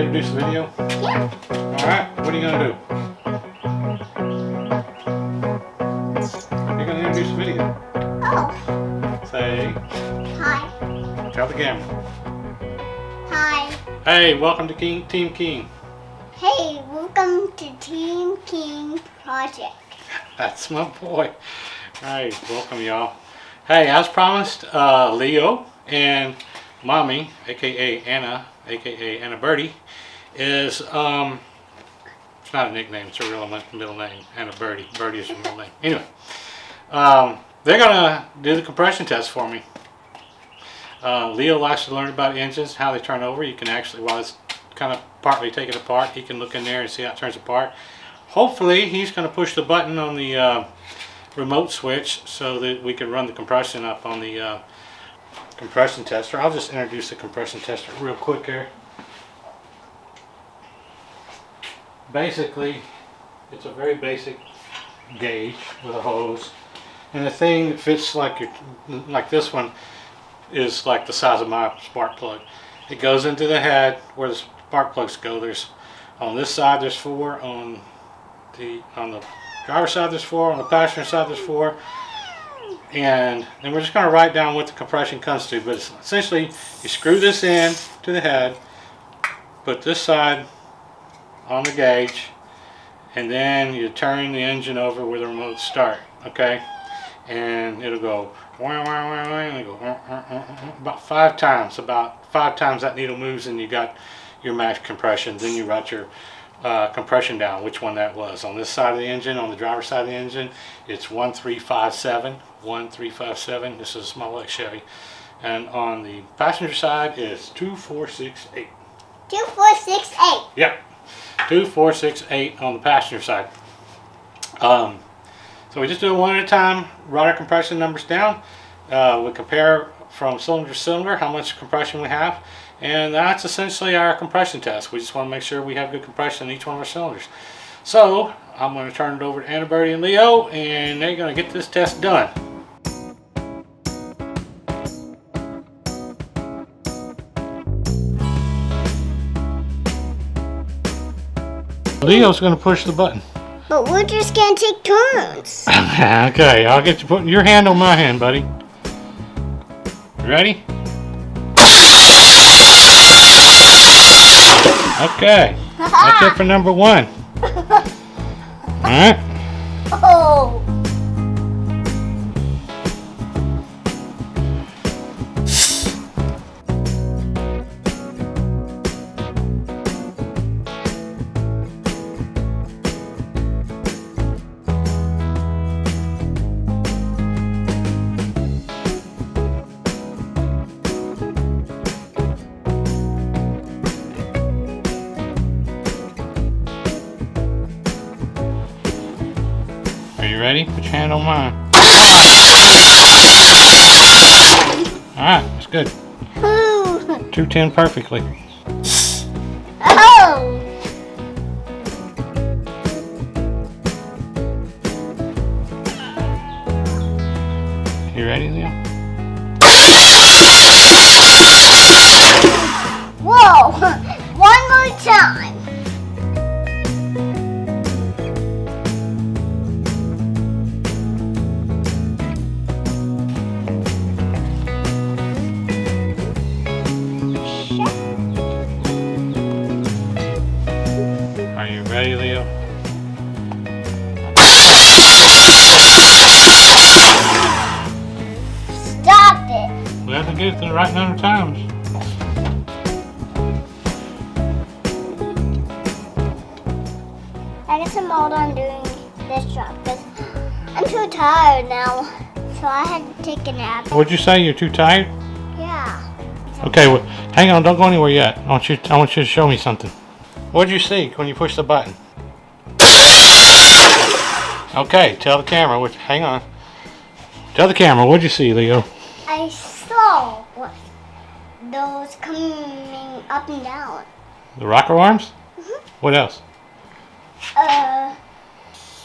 introduce the video? Yeah. Alright, what are you going to do? You're going to introduce the video. Oh. Say, Hi. tell the camera. Hi. Hey, welcome to Team King. Hey, welcome to Team King Project. That's my boy. Alright, welcome y'all. Hey, as promised, Leo and Mommy, aka Anna, aka Anna Birdie, is it's not a nickname, it's a real middle name. Anna Birdie. Birdie is her middle name. Anyway, they're gonna do the compression test for me. Leo likes to learn about engines, how they turn over. You can actually, while it's kind of partly taken apart, he can look in there and see how it turns apart. Hopefully he's going to push the button on the remote switch so that we can run the compression up on the compression tester. I'll just introduce the compression tester real quick here. Basically, it's a very basic gauge with a hose, and the thing that fits like this one is like the size of my spark plug. It goes into the head where the spark plugs go. There's on this side there's 4, on the driver's side there's 4, on the passenger side there's 4, and then we're just going to write down what the compression comes to. But it's essentially, you screw this in to the head, put this side on the gauge, and then you turn the engine over where the remote start. Okay, and it'll go and it'll go about 5 times. About 5 times that needle moves, and you got your max compression. Then you write your compression down, which one that was. On this side of the engine, on the driver's side of the engine, it's 1357. 1357. This is a small like Chevy. And on the passenger side is 2468. 2468. Yep, 2468 on the passenger side. So we just do it one at a time. Write our compression numbers down. We compare from cylinder to cylinder how much compression we have. And that's essentially our compression test. We just want to make sure we have good compression in each one of our cylinders. So I'm going to turn it over to Anna Birdie and Leo, and they're going to get this test done. Leo's going to push the button. But we're just going to take turns. Okay, I'll get you putting your hand on my hand, buddy. You ready? Okay, that's it for number 1. Alright. Oh. Are you ready? Put your hand on mine. Alright, that's good. 210 perfectly. Oh. You ready, Leo? Whoa. One more time. Are you ready, Leo? Stop it. We have to get it to the right number of times. I guess I'm all done doing this job because I'm too tired now. So I had to take a nap. What'd you say? You're too tired? Yeah. Okay, well, hang on. Don't go anywhere yet. I want you to show me something. What'd you see when you pushed the button? Okay, tell the camera. Hang on. Tell the camera. What'd you see, Leo? I saw those coming up and down. The rocker arms? What else?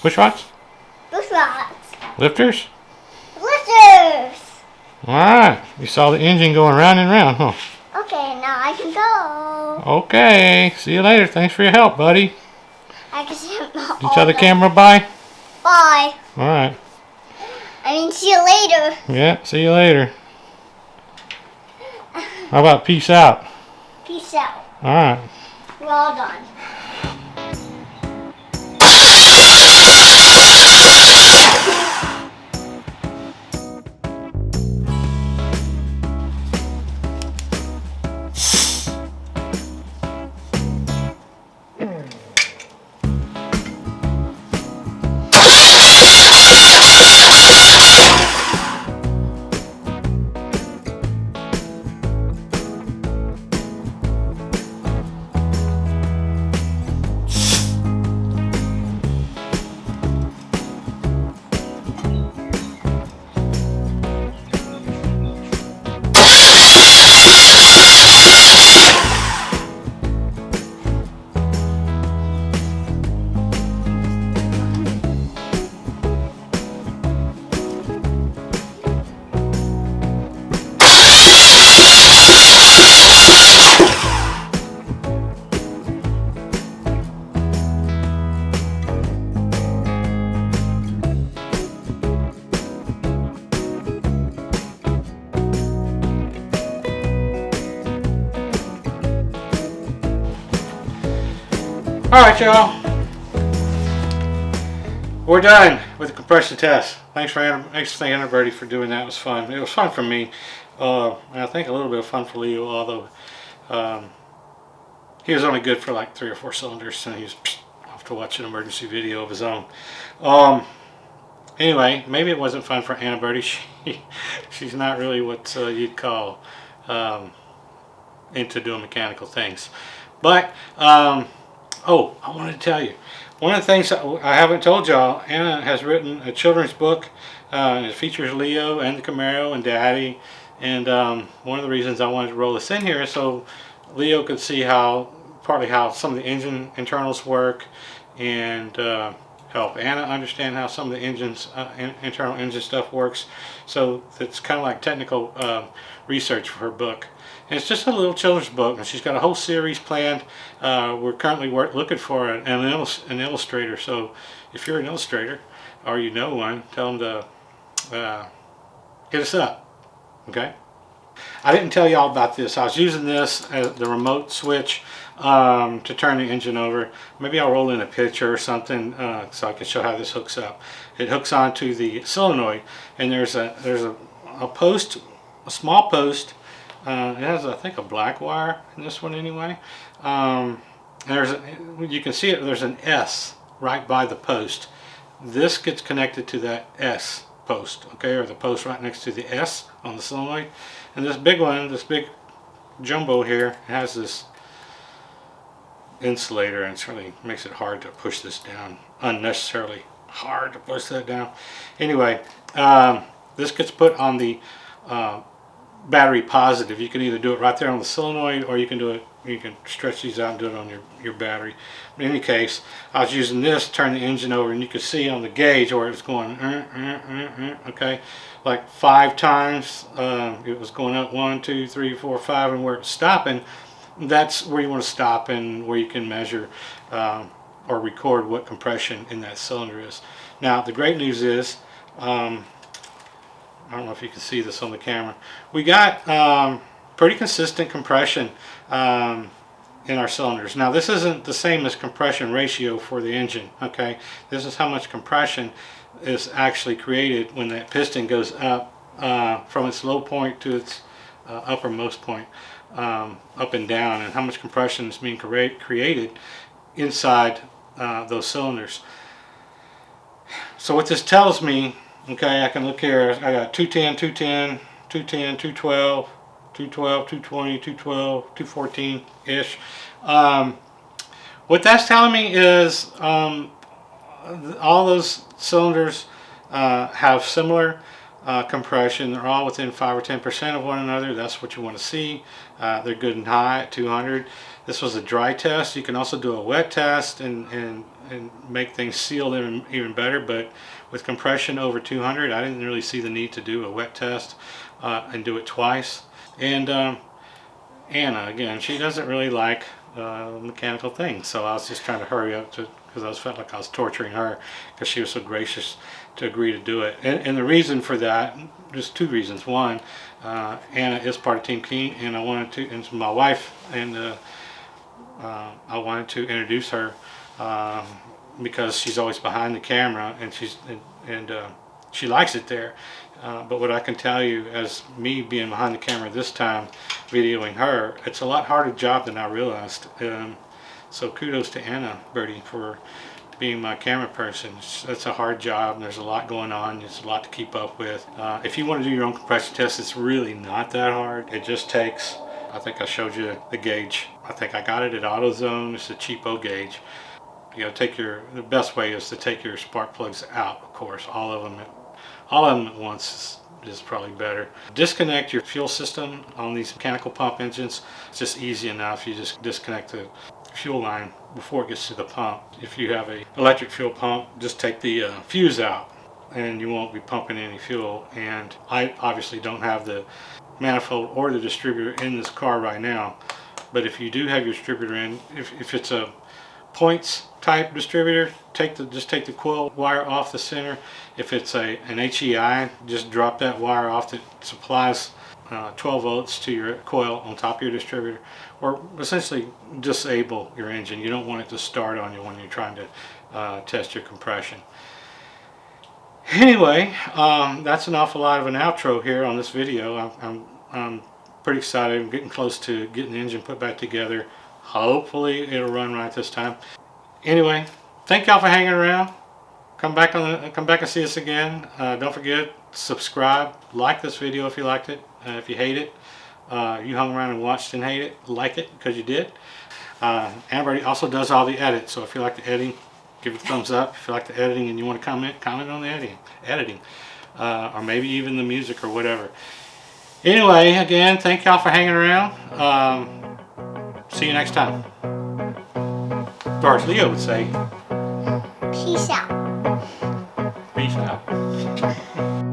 Push rods? Push rods. Lifters? Lifters. Alright. You saw the engine going round and round, huh? Okay, now I can go. Okay, see you later. Thanks for your help, buddy. I can see Did you tell the camera bye? Bye. All right. I mean, see you later. Yeah, see you later. How about peace out? Peace out. All right. We're all done. All right, y'all. We're done with the compression test. Thanks to Anna Birdie for doing that. It was fun. It was fun for me. And I think a little bit of fun for Leo, although he was only good for like 3 or 4 cylinders, and he was off to watch an emergency video of his own. Anyway, maybe it wasn't fun for Anna Birdie. She's not really what you'd call into doing mechanical things. But oh, I wanted to tell you, one of the things I haven't told y'all, Anna has written a children's book. It features Leo and the Camaro and Daddy. And one of the reasons I wanted to roll this in here is so Leo could see partly how some of the engine internals work, and help Anna understand how some of the internal engine stuff works. So it's kind of like technical research for her book. And it's just a little children's book, and she's got a whole series planned. We're currently looking for an illustrator. So if you're an illustrator or you know one, tell them to hit us up. Okay. I didn't tell y'all about this. I was using this as the remote switch to turn the engine over. Maybe I'll roll in a picture or something so I can show how this hooks up. It hooks onto the solenoid, and there's a post, a small post. It has, I think, a black wire in this one anyway. You can see it. There's an S right by the post. This gets connected to that S post, okay, or the post right next to the S on the solenoid. And this big one, this big jumbo here, has this insulator, and it really makes it hard to push this down, unnecessarily hard to push that down. Anyway, this gets put on the battery positive. You can either do it right there on the solenoid, or you can stretch these out and do it on your battery. But in any case, I was using this to turn the engine over, and you could see on the gauge where it was going, okay, like 5 times. It was going up 1, 2, 3, 4, 5, and where it's stopping, that's where you want to stop, and where you can measure or record what compression in that cylinder is. Now, the great news is, I don't know if you can see this on the camera, we got pretty consistent compression in our cylinders. Now, this isn't the same as compression ratio for the engine, okay? This is how much compression is actually created when that piston goes up from its low point to its uppermost point, up and down, and how much compression is being created inside those cylinders. So what this tells me, okay, I can look here, I got 210, 210, 210, 212, 212, 220, 212, 214-ish. What that's telling me is all those cylinders have similar compression. They're all within 5 or 10% of one another. That's what you want to see. They're good and high at 200. This was a dry test. You can also do a wet test and make things sealed even better, but with compression over 200, I didn't really see the need to do a wet test and do it twice. And Anna, again, she doesn't really like mechanical things, so I was just trying to hurry up because I felt like I was torturing her because she was so gracious to agree to do it. And the reason for that, there's two reasons. One, Anna is part of Team Keen, and I wanted to, and my wife, and I wanted to introduce her because she's always behind the camera, and she likes it there. But what I can tell you, as me being behind the camera this time, videoing her, it's a lot harder job than I realized. So kudos to Anna Birdie for being my camera person. It's a hard job, and there's a lot going on. There's a lot to keep up with. If you want to do your own compression test, it's really not that hard. It just takes, I think I showed you the gauge. I think I got it at AutoZone. It's a cheapo gauge. You gotta take the best way is to take your spark plugs out, of course, all of them at once is probably better. Disconnect your fuel system on these mechanical pump engines. It's just easy enough. You just disconnect the fuel line before it gets to the pump. If you have an electric fuel pump, just take the fuse out and you won't be pumping any fuel. And I obviously don't have the manifold or the distributor in this car right now, but if you do have your distributor in, if it's a points type distributor, just take the coil wire off the center. If it's an HEI, just drop that wire off that supplies 12 volts to your coil on top of your distributor, or essentially disable your engine. You don't want it to start on you when you're trying to test your compression. Anyway, that's an awful lot of an outro here on this video. I'm pretty excited. I'm getting close to getting the engine put back together. Hopefully it'll run right this time. Anyway, thank y'all for hanging around. Come back and see us again. Don't forget, subscribe, like this video if you liked it. If you hate it, you hung around and watched and hate it, like it because you did. Amber also does all the edits, so if you like the editing, give it a thumbs up. If you like the editing and you want to comment on the editing, or maybe even the music or whatever. Anyway, again, thank y'all for hanging around. See you next time. Or as Leo would say, Peace out. peace out.